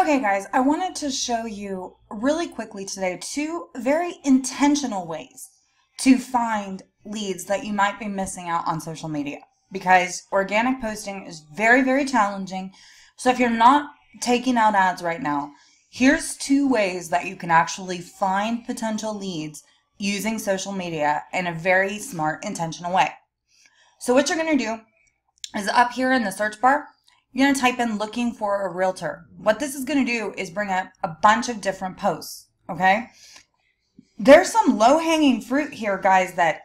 Okay guys, I wanted to show you really quickly today two very intentional ways to find leads that you might be missing out on social media, because organic posting is very, very challenging. So if you're not taking out ads right now, here's two ways that you can actually find potential leads using social media in a very smart, intentional way. So what you're going to do is up here in the search bar, you're going to type in looking for a realtor. What this is going to do is bring up a bunch of different posts, okay? There's some low-hanging fruit here, guys, that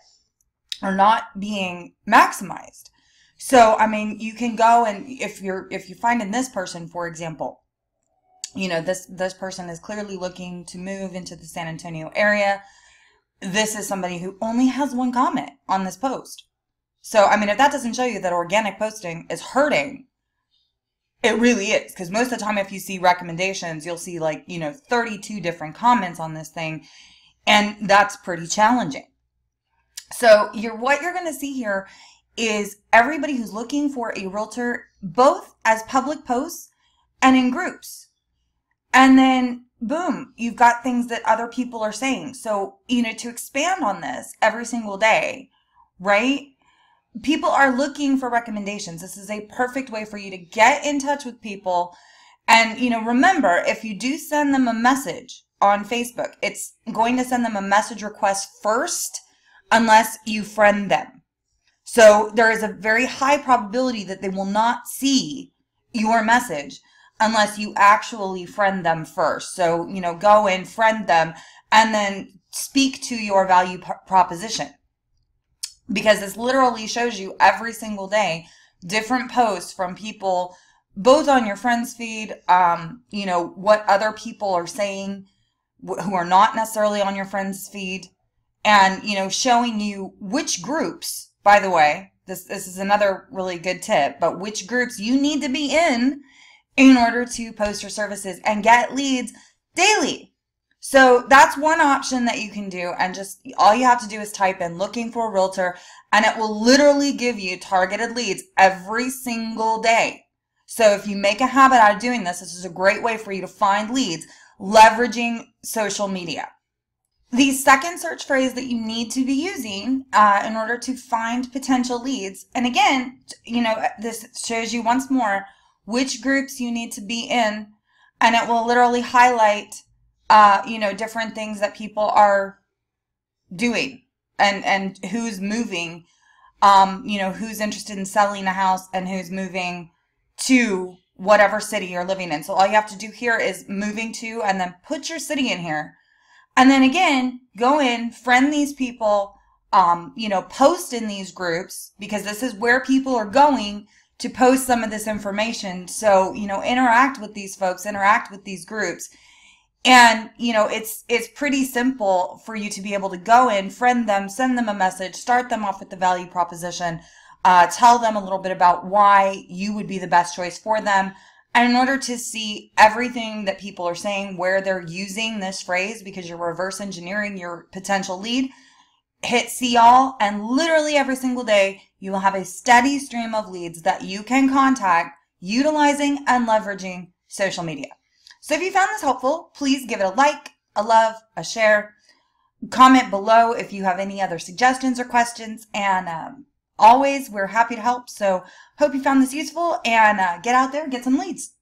are not being maximized. So, I mean, you can go and if you find in this person, for example, you know, this person is clearly looking to move into the San Antonio area. This is somebody who only has one comment on this post. So, I mean, if that doesn't show you that organic posting is hurting, it really is, because most of the time if you see recommendations, you'll see like, 32 different comments on this thing, and that's pretty challenging. So what you're going to see here is everybody who's looking for a realtor, both as public posts and in groups. And then boom, you've got things that other people are saying. So, to expand on this every single day, right? People are looking for recommendations. This is a perfect way for you to get in touch with people. And, remember, if you do send them a message on Facebook, it's going to send them a message request first unless you friend them. So there is a very high probability that they will not see your message unless you actually friend them first. So, go in, friend them, and then speak to your value proposition. Because this literally shows you every single day different posts from people, both on your friends feed, what other people are saying who are not necessarily on your friends feed, and, showing you which groups, by the way, this is another really good tip, but which groups you need to be in order to post your services and get leads daily. So that's one option that you can do, and just all you have to do is type in looking for a realtor, and it will literally give you targeted leads every single day. So if you make a habit out of doing this, this is a great way for you to find leads leveraging social media. The second search phrase that you need to be using in order to find potential leads, and again, this shows you once more which groups you need to be in, and it will literally highlight different things that people are doing and who's moving, who's interested in selling a house and who's moving to whatever city you're living in. So all you have to do here is moving to, and then put your city in here. And then again, go in, friend these people, post in these groups, because this is where people are going to post some of this information. So, interact with these folks, interact with these groups. And, it's pretty simple for you to be able to go in, friend them, send them a message, start them off with the value proposition, tell them a little bit about why you would be the best choice for them. And in order to see everything that people are saying, where they're using this phrase, because you're reverse engineering your potential lead, hit see all, and literally every single day, you will have a steady stream of leads that you can contact utilizing and leveraging social media. So if you found this helpful, please give it a like, a love, a share, comment below if you have any other suggestions or questions, and always we're happy to help. So hope you found this useful, and get out there and get some leads.